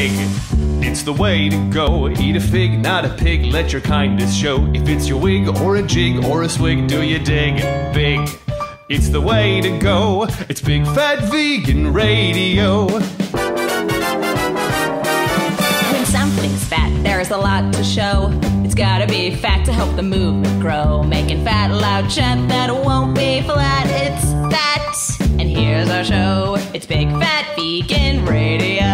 big. It's the way to go. Eat a fig, not a pig. Let your kindness show. If it's your wig or a jig or a swig, do you dig? Big. It's the way to go. It's Big Fat Vegan Radio. When something's fat, there's a lot to show. It's gotta be fat to help the movement grow. Making fat loud chant that won't be flat. It's fat. And here's our show. It's Big Fat Vegan Radio.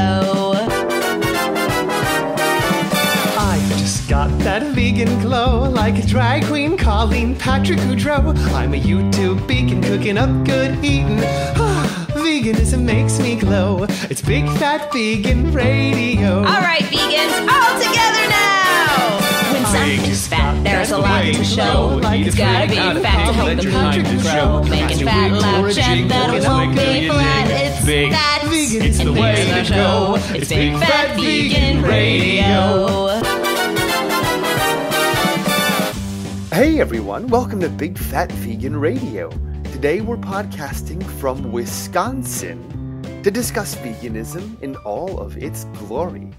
I just got that vegan glow, like a drag queen calling Patrick Goudreau. I'm a YouTube beacon cooking up good eating. Veganism makes me glow. It's Big Fat Vegan Radio. All right, vegans, all together now. When something's fat, there's a lot to show. It's gotta be fat to help the movement grow. Making fat loud chant that won't be flat. It's fat. It's the way to go. It's Big Fat Vegan Radio. Hey everyone, welcome to Big Fat Vegan Radio. Today we're podcasting from Wisconsin to discuss veganism in all of its glory.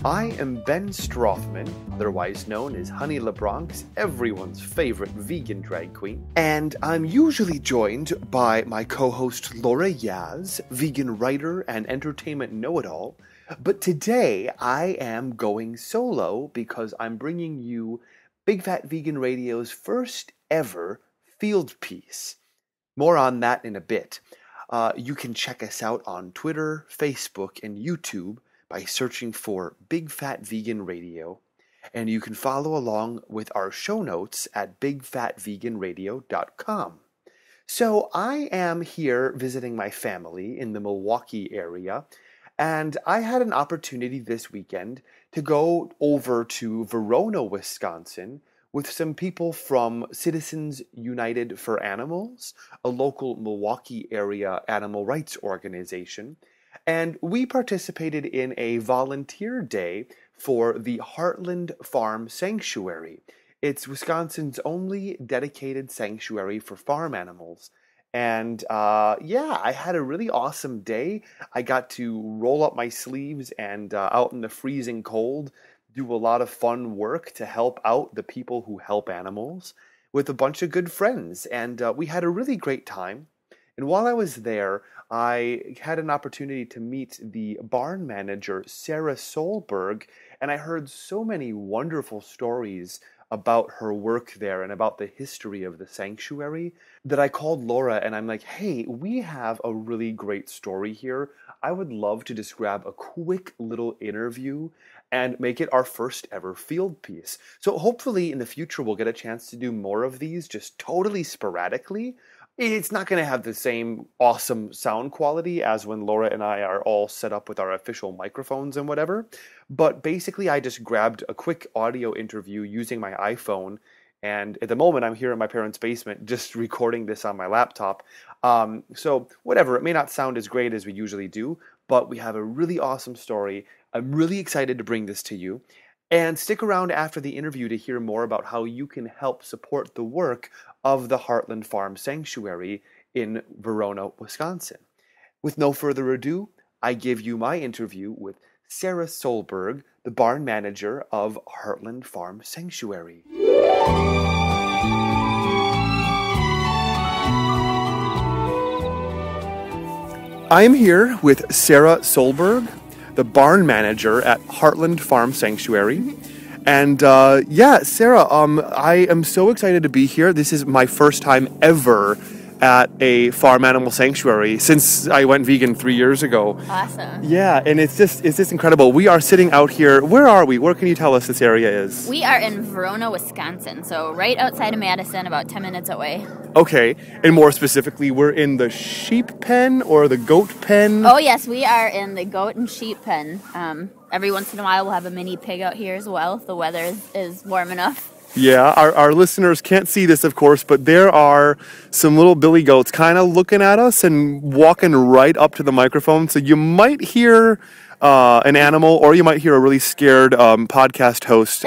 I am Ben Strothman, otherwise known as Honey LaBronx, everyone's favorite vegan drag queen. And I'm usually joined by my co-host Laura Yaz, vegan writer and entertainment know-it-all. But today I am going solo because I'm bringing you Big Fat Vegan Radio's first ever field piece. More on that in a bit. You can check us out on Twitter, Facebook, and YouTube by searching for Big Fat Vegan Radio. And you can follow along with our show notes at bigfatveganradio.com. So I am here visiting my family in the Milwaukee area, and I had an opportunity this weekend to go over to Verona, Wisconsin, with some people from Citizens United for Animals, a local Milwaukee area animal rights organization. And we participated in a volunteer day for the Heartland Farm Sanctuary. It's Wisconsin's only dedicated sanctuary for farm animals. And I had a really awesome day. I got to roll up my sleeves and out in the freezing cold, do a lot of fun work to help out the people who help animals with a bunch of good friends. And we had a really great time. And while I was there, I had an opportunity to meet the barn manager, Sarah Solberg, and I heard so many wonderful stories about her work there and about the history of the sanctuary that I called Laura and I'm like, hey, we have a really great story here. I would love to just grab a quick little interview and make it our first ever field piece. So hopefully in the future we'll get a chance to do more of these just totally sporadically. It's not going to have the same awesome sound quality as when Laura and I are all set up with our official microphones and whatever. But basically, I just grabbed a quick audio interview using my iPhone. And at the moment, I'm here in my parents' basement just recording this on my laptop. So whatever, it may not sound as great as we usually do, but we have a really awesome story. I'm really excited to bring this to you. And stick around after the interview to hear more about how you can help support the work of the Heartland Farm Sanctuary in Verona, Wisconsin. With no further ado, I give you my interview with Sarah Solberg, the barn manager of Heartland Farm Sanctuary. I am here with Sarah Solberg, the barn manager at Heartland Farm Sanctuary. And Sarah, I am so excited to be here. This is my first time ever at a farm animal sanctuary since I went vegan 3 years ago. Awesome. Yeah, and it's just incredible. We are sitting out here. Where are we? Where can you tell us this area is? We are in Verona, Wisconsin, so right outside of Madison, about 10 minutes away. Okay, and more specifically, we're in the sheep pen or the goat pen? Oh yes, we are in the goat and sheep pen. Every once in a while we'll have a mini pig out here as well if the weather is warm enough. Yeah, our listeners can't see this, of course, but there are some little billy goats kind of looking at us and walking right up to the microphone. So you might hear an animal, or you might hear a really scared podcast host.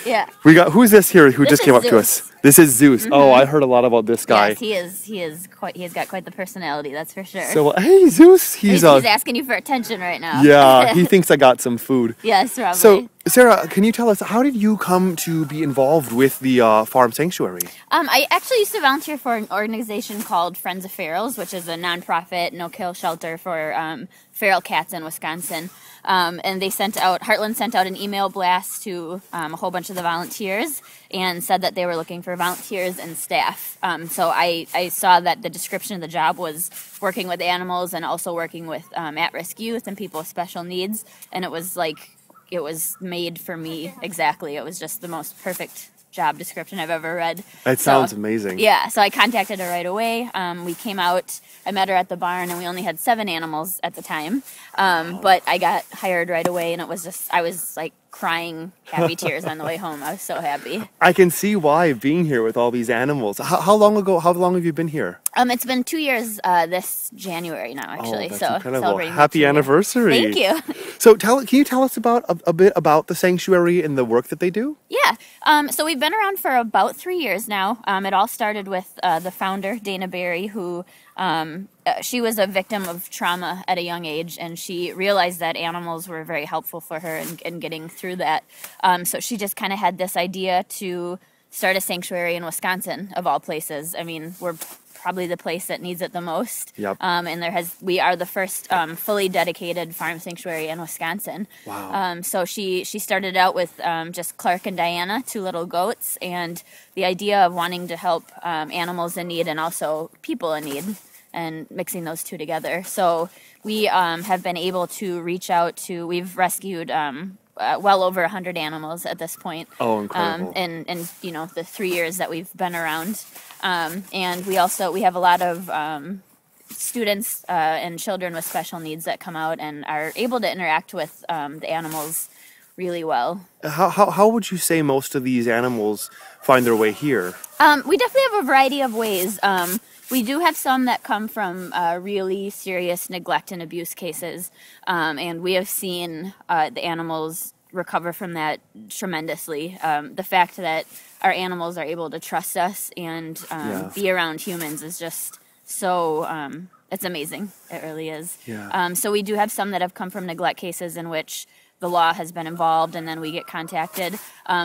Yeah. We got, who's this here who just came up to us? This is Zeus. Mm-hmm. Oh, I heard a lot about this guy. Yes, he is quite. He has got quite the personality, that's for sure. So, hey, Zeus, he's asking you for attention right now. Yeah, he thinks I got some food. Yes, probably. So, Sarah, can you tell us, how did you come to be involved with the farm sanctuary? I actually used to volunteer for an organization called Friends of Ferals, which is a nonprofit no-kill shelter for feral cats in Wisconsin. And they Heartland sent out an email blast to a whole bunch of the volunteers and said that they were looking for volunteers and staff. So I saw that the description of the job was working with animals and also working with at-risk youth and people with special needs. And it was made for me exactly. It was just the most perfect job description I've ever read. That sounds amazing. Yeah, so I contacted her right away. We came out, I met her at the barn, and we only had 7 animals at the time. But I got hired right away, and I was like crying happy tears on the way home. I was so happy. I can see why, being here with all these animals. How long have you been here? It's been 2 years this January now, actually. Oh, that's so incredible. Happy anniversary. Thank you. So can you tell us about a bit about the sanctuary and the work that they do? Yeah. So we've been around for about 3 years now. It all started with the founder, Dana Berry, who she was a victim of trauma at a young age, and she realized that animals were very helpful for her in getting through that. So she just kind of had this idea to start a sanctuary in Wisconsin, of all places. I mean, we're probably the place that needs it the most. Yep. And we are the first fully dedicated farm sanctuary in Wisconsin. Wow. So she started out with just Clark and Diana, 2 little goats, and the idea of wanting to help animals in need and also people in need, and mixing those 2 together. So we have been able to reach out to, we've rescued well over 100 animals at this point. Oh, incredible. In the 3 years that we've been around. And we have a lot of students and children with special needs that come out and are able to interact with the animals really well. How would you say most of these animals find their way here? We definitely have a variety of ways. We do have some that come from really serious neglect and abuse cases, and we have seen the animals recover from that tremendously. The fact that our animals are able to trust us and be around humans is just so, it's amazing. It really is. Yeah. So we do have some that have come from neglect cases in which the law has been involved, and then we get contacted.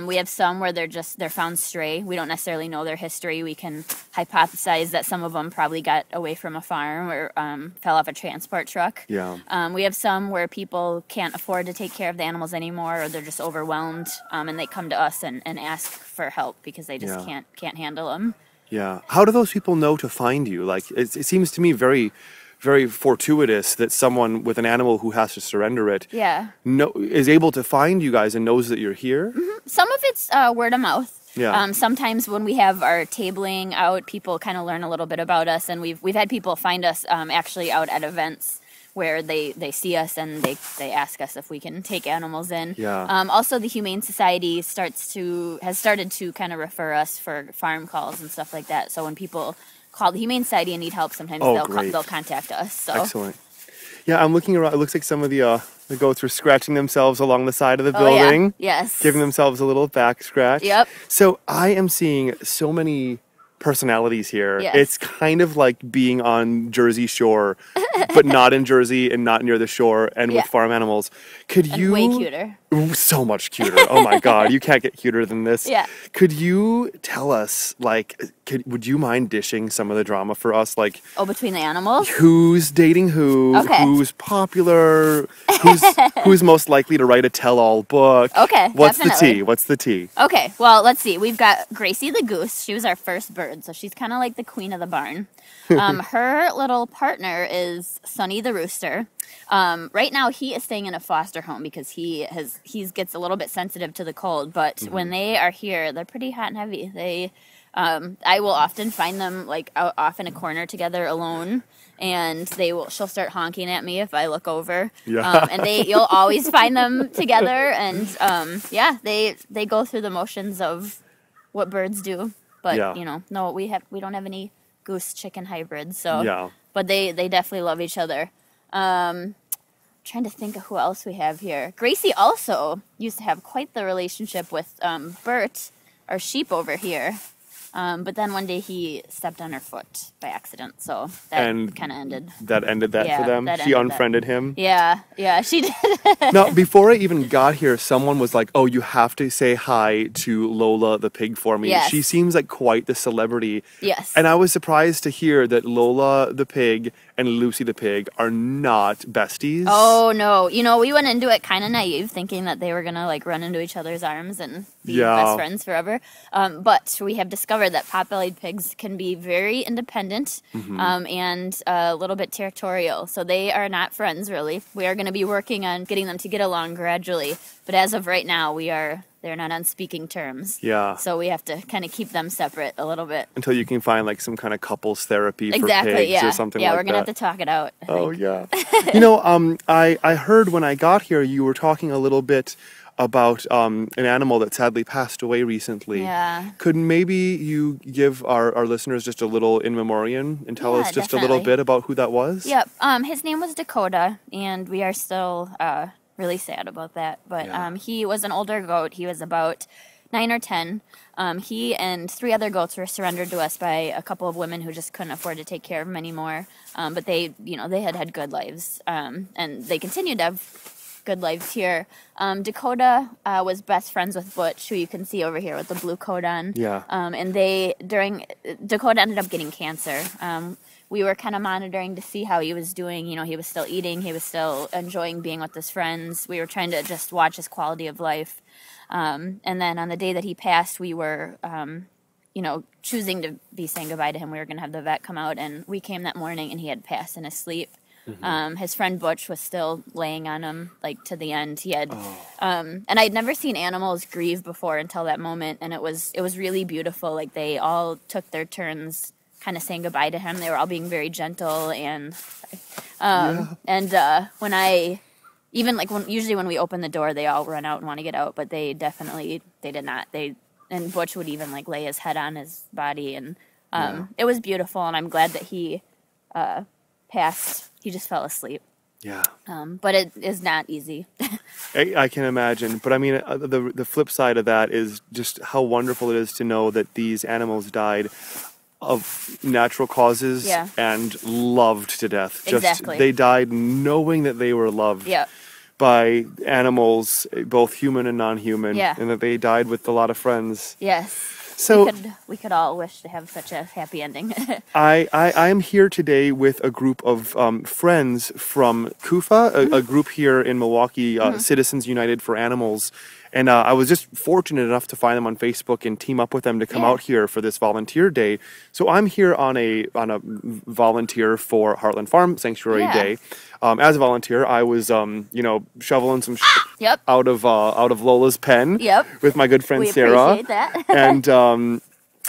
We have some where they're found stray. We don't necessarily know their history. We can hypothesize that some of them probably got away from a farm or fell off a transport truck. Yeah. We have some where people can't afford to take care of the animals anymore, or they're just overwhelmed, and they come to us and ask for help because they just can't handle them. Yeah. How do those people know to find you? Like, it seems to me very, very fortuitous that someone with an animal who has to surrender it is able to find you guys and knows that you're here. Mm-hmm. Some of it's word of mouth. Yeah. Sometimes when we have our tabling out, people kind of learn a little bit about us, and we've had people find us actually out at events where they see us and they ask us if we can take animals in. Yeah. Also, the Humane Society has started to kind of refer us for farm calls and stuff like that. So when people call the Humane Society and need help, sometimes they'll contact us. So. Excellent. Yeah, I'm looking around. It looks like some of the goats were scratching themselves along the side of the building. Yeah. Yes. Giving themselves a little back scratch. Yep. So I am seeing so many personalities here. Yes. It's kind of like being on Jersey Shore, but not in Jersey and not near the shore and with farm animals. And way cuter. So much cuter. Oh my God, you can't get cuter than this. Yeah. Could you tell us, would you mind dishing some of the drama for us? Between the animals? Who's dating who? Okay. Who's popular? Who's most likely to write a tell-all book? Okay, What's definitely. the tea? What's the tea? Okay, well, let's see. We've got Gracie the goose. She was our first bird, so she's kind of like the queen of the barn. Her little partner is Sonny the rooster. Right now, he is staying in a foster home because he gets a little bit sensitive to the cold. But when they are here, they're pretty hot and heavy. I will often find them out off in a corner together alone, and she'll start honking at me if I look over. Yeah. And you'll always find them together, and they go through the motions of what birds do. But no, we don't have any goose chicken hybrids. So but they definitely love each other. trying to think of who else we have here. Gracie also used to have quite the relationship with Bert, our sheep over here. But then one day he stepped on her foot by accident, so that kind of ended. That ended that for them? She unfriended him? Yeah, she did. Now, before I even got here, someone was like, oh, you have to say hi to Lola the pig for me. Yes. She seems like quite the celebrity. Yes. And I was surprised to hear that Lola the pig and Lucy the pig are not besties. Oh, no. You know, we went into it kind of naive, thinking that they were going to, like, run into each other's arms and be best friends forever. But we have discovered that pot-bellied pigs can be very independent and a little bit territorial. So they are not friends, really. We are going to be working on getting them to get along gradually. But as of right now, they're not on speaking terms. Yeah. So we have to kind of keep them separate a little bit. Until you can find, like, some kind of couples therapy for pigs or something like that. Yeah, we're going to have to talk it out. Oh, yeah. You know, I heard when I got here you were talking a little bit about an animal that sadly passed away recently. Yeah. Could maybe you give our listeners just a little in memoriam and tell us just definitely. a little bit about who that was? Yep. His name was Dakota, and we are still really sad about that. But he was an older goat. He was about 9 or 10. He and 3 other goats were surrendered to us by a couple of women who just couldn't afford to take care of him anymore. But they had good lives, and they continued to have good lives here. Dakota was best friends with Butch, who you can see over here with the blue coat on. Yeah. And Dakota ended up getting cancer. We were kind of monitoring to see how he was doing. You know, he was still eating. He was still enjoying being with his friends. We were trying to just watch his quality of life. And then on the day that he passed, we were, choosing to be saying goodbye to him. We were going to have the vet come out, and we came that morning, and he had passed in his sleep. His friend Butch was still laying on him, like, to the end. He had, and I'd never seen animals grieve before until that moment, and it was really beautiful. Like, they all took their turns kind of saying goodbye to him. They were all being very gentle, and when I, even, like, usually when we open the door, they all run out and want to get out, but they did not. And Butch would even, like, lay his head on his body, and it was beautiful, and I'm glad that he passed. He just fell asleep. Yeah. But it is not easy. I can imagine. But I mean, the flip side of that is just how wonderful it is to know that these animals died of natural causes and loved to death. Exactly. They died knowing that they were loved by animals, both human and non-human, and that they died with a lot of friends. Yes. So we could all wish to have such a happy ending. I am here today with a group of friends from KUFA, a group here in Milwaukee, Citizens United for Animals. And I was just fortunate enough to find them on Facebook and team up with them to come out here for this volunteer day. So I'm here on a volunteer for Heartland Farm Sanctuary Day. As a volunteer, I was shoveling some out of Lola's pen with my good friend Sarah. We appreciate that.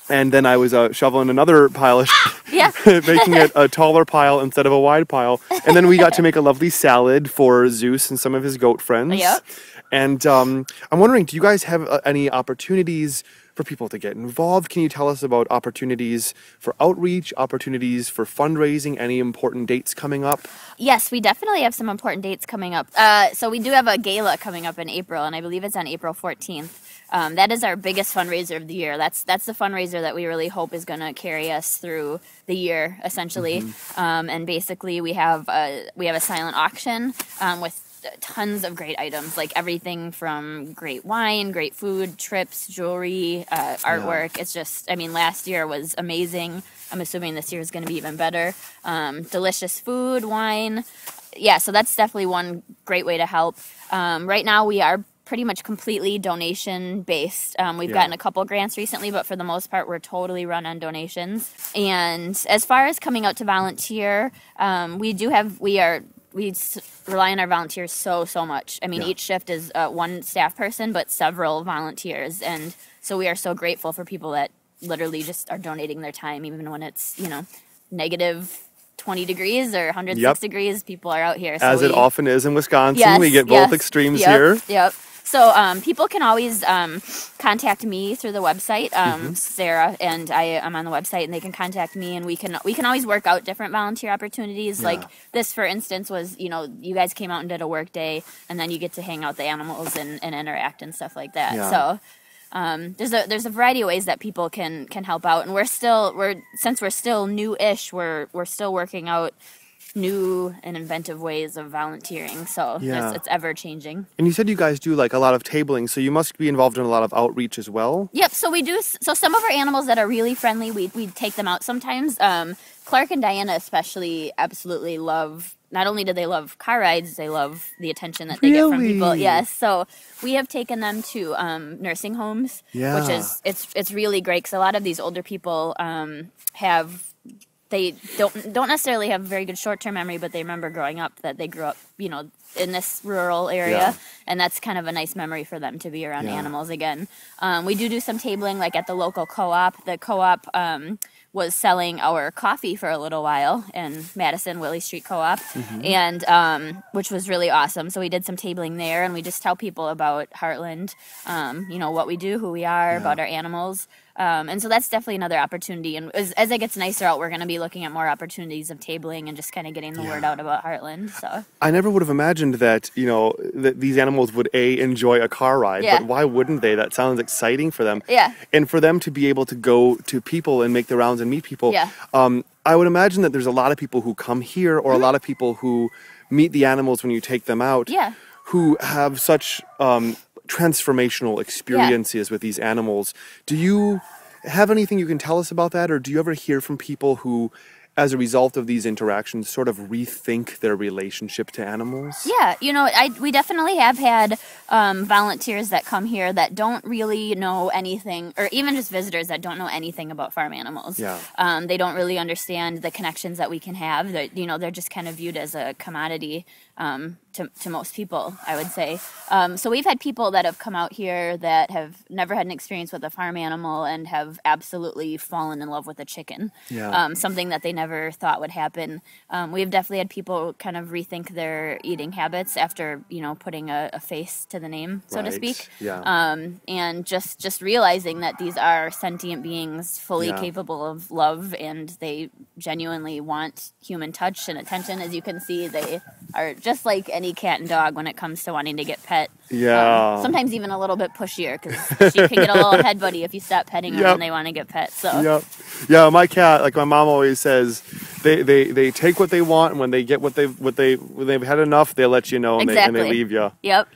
And then I was shoveling another pile of making it a taller pile instead of a wide pile. And then we got to make a lovely salad for Zeus and some of his goat friends. Yep. And I'm wondering, do you guys have any opportunities for people to get involved? Can you tell us about opportunities for outreach, opportunities for fundraising, any important dates coming up? Yes, we definitely have some important dates coming up. So we do have a gala coming up in April, and I believe it's on April 14th. That is our biggest fundraiser of the year. That's the fundraiser that we really hope is going to carry us through the year, essentially. And basically, we have a silent auction with tons of great items, like everything from great wine, great food, trips, jewelry, artwork. It's just, I mean, last year was amazing. I'm assuming this year is going to be even better. Delicious food, wine. Yeah, so that's definitely one great way to help. Right now, we are pretty much completely donation-based. We've gotten a couple grants recently, but for the most part, we're totally run on donations. And as far as coming out to volunteer, we rely on our volunteers so much. I mean, each shift is one staff person, but several volunteers. And so we are so grateful for people that literally just are donating their time, even when it's, negative 20 degrees or 106 degrees, people are out here. So As it often is in Wisconsin, we get both extremes here. Yep. So people can always contact me through the website, Sarah, and I'm on the website, and they can contact me, and we can always work out different volunteer opportunities. Yeah. Like this, for instance, was, you know, you guys came out and did a work day, and then you get to hang out with the animals and interact and stuff like that. Yeah. So there's a variety of ways that people can help out, and since we're still new-ish, we're still working out new and inventive ways of volunteering. So it's ever changing. And you said you guys do like a lot of tabling, so you must be involved in a lot of outreach as well. Yep. So we do. So some of our animals that are really friendly, we take them out sometimes. Clark and Diana especially absolutely love. Not only do they love car rides, they love the attention that they get from people. Yes. So we have taken them to nursing homes, which is it's really great because a lot of these older people they don't necessarily have very good short-term memory, but they remember growing up that they grew up, you know, in this rural area, and that's kind of a nice memory for them to be around animals again. We do some tabling, like at the local co-op. The co-op was selling our coffee for a little while in Madison, Willie Street Co-op, and which was really awesome. So we did some tabling there, and we just tell people about Heartland, you know, what we do, who we are, about our animals. And so that's definitely another opportunity. And as it gets nicer out, we're going to be looking at more opportunities of tabling and just kind of getting the word out about Heartland. So I never would have imagined that, you know, that these animals would enjoy a car ride, but why wouldn't they? That sounds exciting for them. Yeah. And for them to be able to go to people and make the rounds and meet people. Yeah. I would imagine that there's a lot of people who come here, or a lot of people who meet the animals when you take them out, who have such transformational experiences with these animals. Do you have anything you can tell us about that, or do you ever hear from people who, as a result of these interactions, sort of rethink their relationship to animals? Yeah, you know, we definitely have had volunteers that come here that don't really know anything, or even just visitors that don't know anything about farm animals. Yeah. They don't really understand the connections that we can have. That, you know, they're just kind of viewed as a commodity to most people, I would say. So we've had people that have come out here that have never had an experience with a farm animal and have absolutely fallen in love with a chicken. Yeah. Something that they never thought would happen. We've definitely had people kind of rethink their eating habits after, you know, putting a face to the name, so to speak. Yeah. And just realizing that these are sentient beings fully capable of love, and they genuinely want human touch and attention. As you can see, they are just like any cat and dog when it comes to wanting to get pet. Yeah. Sometimes even a little bit pushier, because she can get a little head buddy if you stop petting them when they want to get pet. So. Yeah, my cat, like my mom always says, they take what they want, and when they get when they've had enough, they let you know, and they leave you. Yep.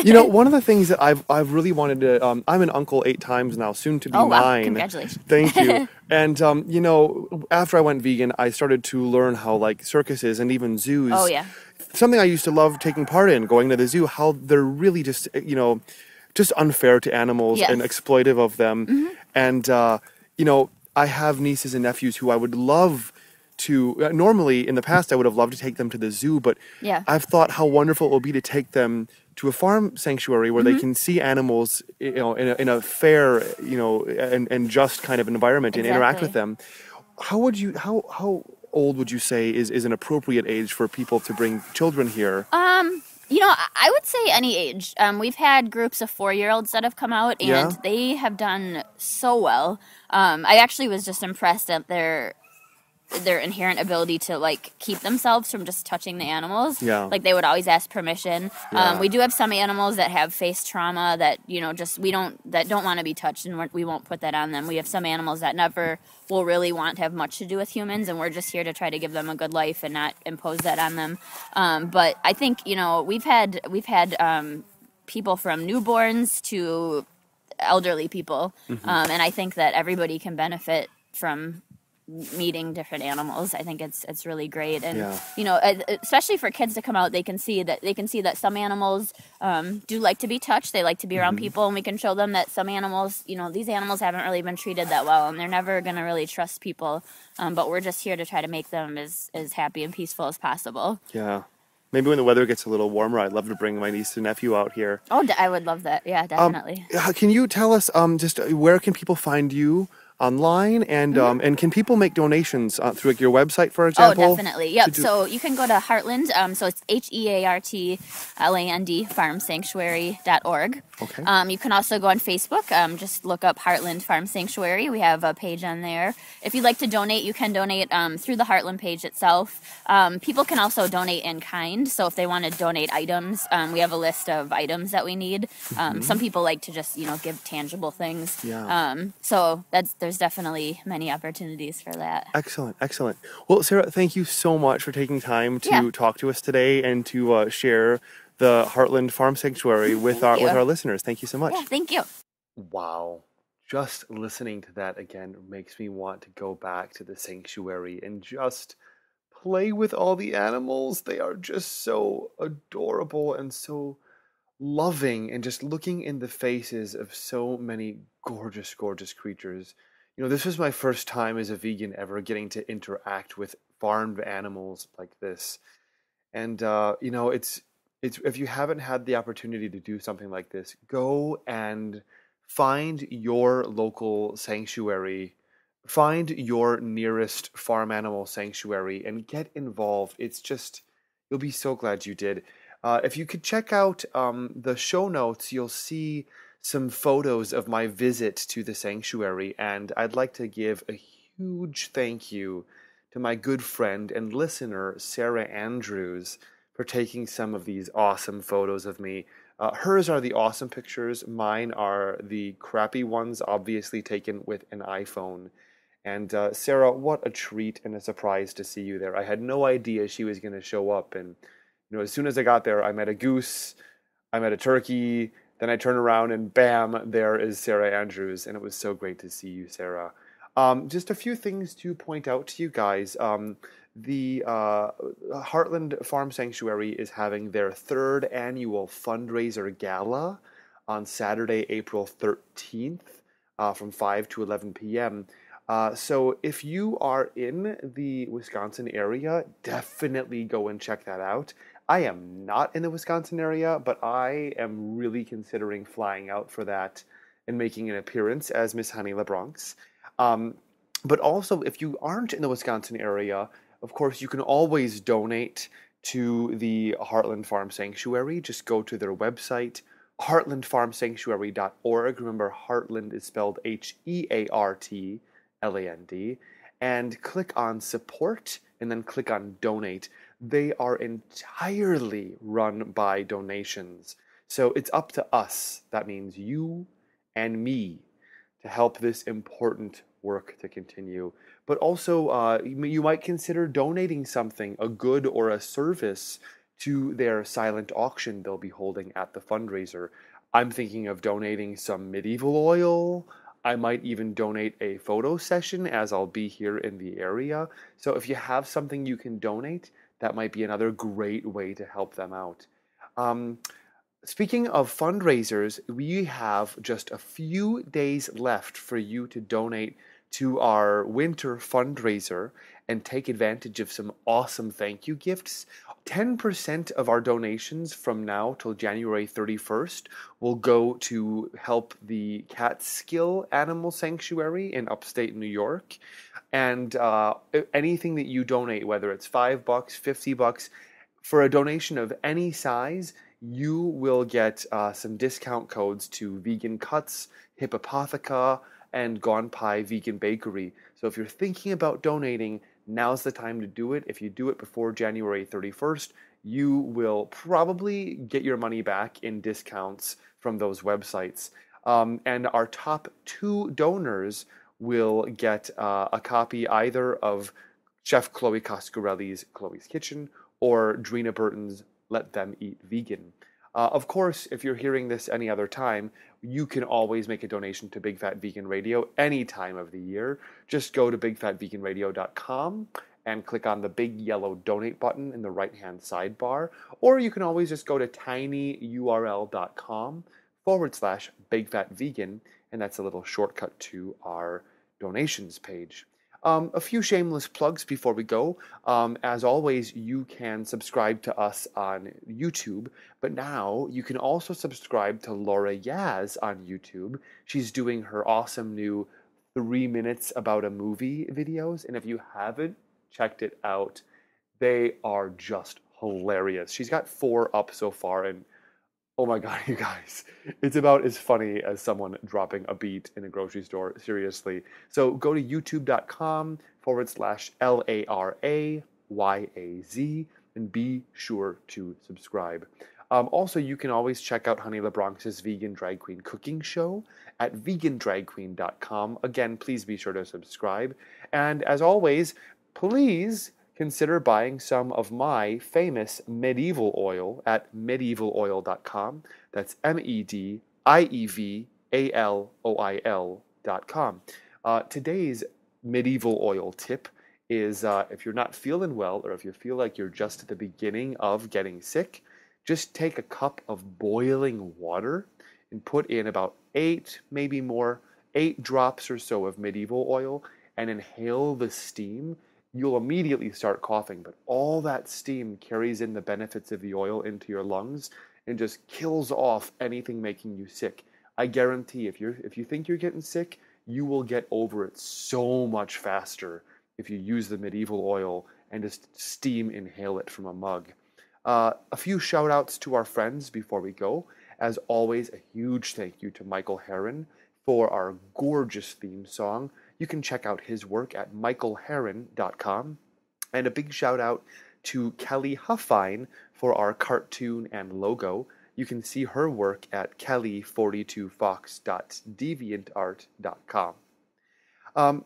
You know, one of the things that I've really wanted to, I'm an uncle 8 times now, soon to be 9. Wow. Congratulations. Thank you. And you know, after I went vegan, I started to learn how, like, circuses and even zoos. Oh yeah. Something I used to love taking part in, going to the zoo, how they're really just, you know, just unfair to animals and exploitive of them. And you know, I have nieces and nephews who I would love to, normally in the past I would have loved to take them to the zoo, but I've thought how wonderful it will be to take them to a farm sanctuary where they can see animals, you know, in a fair, you know, and just kind of environment and interact with them. How old would you say is an appropriate age for people to bring children here? You know, I would say any age. We've had groups of 4-year-olds that have come out, and they have done so well. I actually was just impressed at their inherent ability to, like, keep themselves from just touching the animals. Yeah. Like, they would always ask permission. Yeah. We do have some animals that have face trauma that, you know, that don't want to be touched, and we won't put that on them. We have some animals that never will really want to have much to do with humans, and we're just here to try to give them a good life and not impose that on them. But I think, you know, we've had people from newborns to elderly people, and I think that everybody can benefit from meeting different animals. I think it's really great, and you know, especially for kids to come out, they can see that some animals do like to be touched. They like to be around people, and we can show them that some animals, you know, these animals haven't really been treated that well, and they're never going to really trust people. But we're just here to try to make them as happy and peaceful as possible. Yeah. Maybe when the weather gets a little warmer, I'd love to bring my niece and nephew out here. Oh, I would love that. Yeah, definitely. Can you tell us just where can people find you online, and can people make donations through like your website, for example? Oh, definitely. Yep. So you can go to Heartland. So it's HEARTLAND farmsanctuary.org. Okay. You can also go on Facebook. Just look up Heartland Farm Sanctuary. We have a page on there. If you'd like to donate, you can donate through the Heartland page itself. People can also donate in kind. So if they want to donate items, we have a list of items that we need. Some people like to just give tangible things. Yeah. So there's definitely many opportunities for that. Excellent, excellent. Well, Sarah, thank you so much for taking time to talk to us today and to share the Heartland Farm Sanctuary with our listeners. Thank you so much. Yeah, thank you. Wow. Just listening to that again makes me want to go back to the sanctuary and just play with all the animals. They are just so adorable and so loving, and just looking in the faces of so many gorgeous, gorgeous creatures. This was my first time as a vegan ever getting to interact with farmed animals like this. And, it's if you haven't had the opportunity to do something like this, go and find your local sanctuary, find your nearest farm animal sanctuary, and get involved. You'll be so glad you did. If you could check out the show notes, you'll see some photos of my visit to the sanctuary, and I'd like to give a huge thank you to my good friend and listener, Sarah Andrews, for taking some of these awesome photos of me. Hers are the awesome pictures. Mine are the crappy ones, obviously taken with an iPhone. And Sarah, what a treat and a surprise to see you there. I had no idea she was going to show up, and as soon as I got there, I met a goose, I met a turkey, then I turned around and bam, there is Sarah Andrews, and it was so great to see you, Sarah. Just a few things to point out to you guys. The Heartland Farm Sanctuary is having their third annual fundraiser gala on Saturday, April 13th from 5 to 11 p.m. So if you are in the Wisconsin area, definitely go and check that out. I am not in the Wisconsin area, but I am really considering flying out for that and making an appearance as Miss Honey LaBronx. But also, if you aren't in the Wisconsin area, of course, you can always donate to the Heartland Farm Sanctuary. Just go to their website, heartlandfarmsanctuary.org. Remember, Heartland is spelled Heartland, and click on support and then click on donate. They are entirely run by donations. So it's up to us, that means you and me, to help this important work to continue. But also, you might consider donating something, a good or a service, to their silent auction they'll be holding at the fundraiser. I'm thinking of donating some medieval oil. I might even donate a photo session, as I'll be here in the area. So if you have something you can donate, that might be another great way to help them out. Speaking of fundraisers, we have just a few days left for you to donate to our winter fundraiser and take advantage of some awesome thank you gifts. 10% of our donations from now till January 31st will go to help the Catskill Animal Sanctuary in upstate New York. And anything that you donate, whether it's $5, $50, for a donation of any size, you will get some discount codes to Vegan Cuts, Hippopotheca, and Gone Pie Vegan Bakery. So if you're thinking about donating, now's the time to do it. If you do it before January 31st, you will probably get your money back in discounts from those websites. And our top 2 donors will get a copy either of Chef Chloe Coscarelli's Chloe's Kitchen or Drina Burton's Let Them Eat Vegan. Of course, if you're hearing this any other time, you can always make a donation to Big Fat Vegan Radio any time of the year. Just go to bigfatveganradio.com and click on the big yellow donate button in the right-hand sidebar. Or you can always just go to tinyurl.com/bigfatvegan, and that's a little shortcut to our donations page. A few shameless plugs before we go. As always, you can subscribe to us on YouTube, but now you can also subscribe to Laura Yaz on YouTube. She's doing her awesome new 3 minutes about a movie videos. And if you haven't checked it out, they are just hilarious. She's got 4 up so far, and oh my God, you guys, it's about as funny as someone dropping a beat in a grocery store, seriously. So go to youtube.com/LARAYAZ and be sure to subscribe. Also, you can always check out Honey LaBronx's Vegan Drag Queen Cooking Show at vegandragqueen.com. Again, please be sure to subscribe. And as always, please consider buying some of my famous medieval oil at medievaloil.com. That's medievalOil.com. Today's medieval oil tip is if you're not feeling well, or if you feel like you're just at the beginning of getting sick, just take a cup of boiling water and put in about 8, maybe more, 8 drops or so of medieval oil and inhale the steam. You'll immediately start coughing, but all that steam carries in the benefits of the oil into your lungs and just kills off anything making you sick. I guarantee if you think you're getting sick, you will get over it so much faster if you use the medieval oil and just steam inhale it from a mug. A few shout outs to our friends before we go. As always, a huge thank you to Michael Harren for our gorgeous theme song. You can check out his work at michaelharren.com. And a big shout out to Kelly Huffine for our cartoon and logo. You can see her work at kelly42fox.deviantart.com.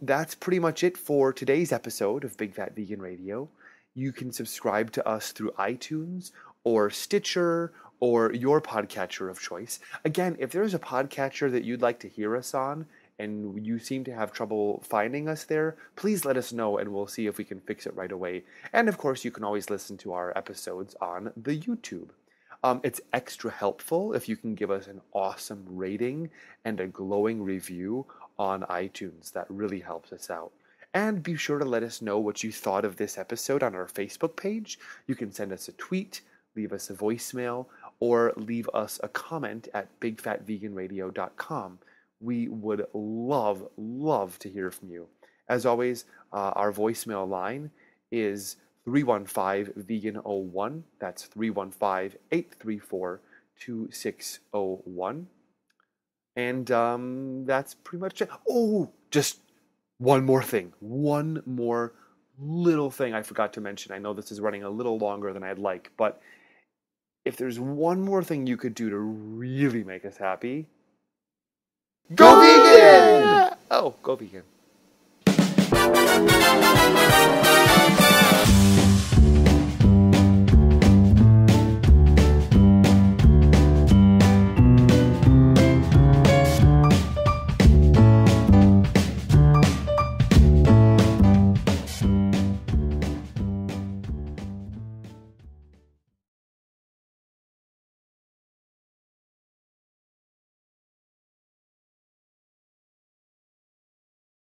That's pretty much it for today's episode of Big Fat Vegan Radio. You can subscribe to us through iTunes or Stitcher or your podcatcher of choice. Again, if there's a podcatcher that you'd like to hear us on and you seem to have trouble finding us there, please let us know and we'll see if we can fix it right away. And of course, you can always listen to our episodes on the YouTube. It's extra helpful if you can give us an awesome rating and a glowing review on iTunes. That really helps us out. And be sure to let us know what you thought of this episode on our Facebook page. You can send us a tweet, leave us a voicemail, or leave us a comment at bigfatveganradio.com. We would love to hear from you. As always, our voicemail line is 315-VEGAN-01. That's 315-834-2601. And that's pretty much it. Oh, just one more thing. One more little thing I forgot to mention. I know this is running a little longer than I'd like, but if there's one more thing you could do to really make us happy, go vegan! Oh, go vegan.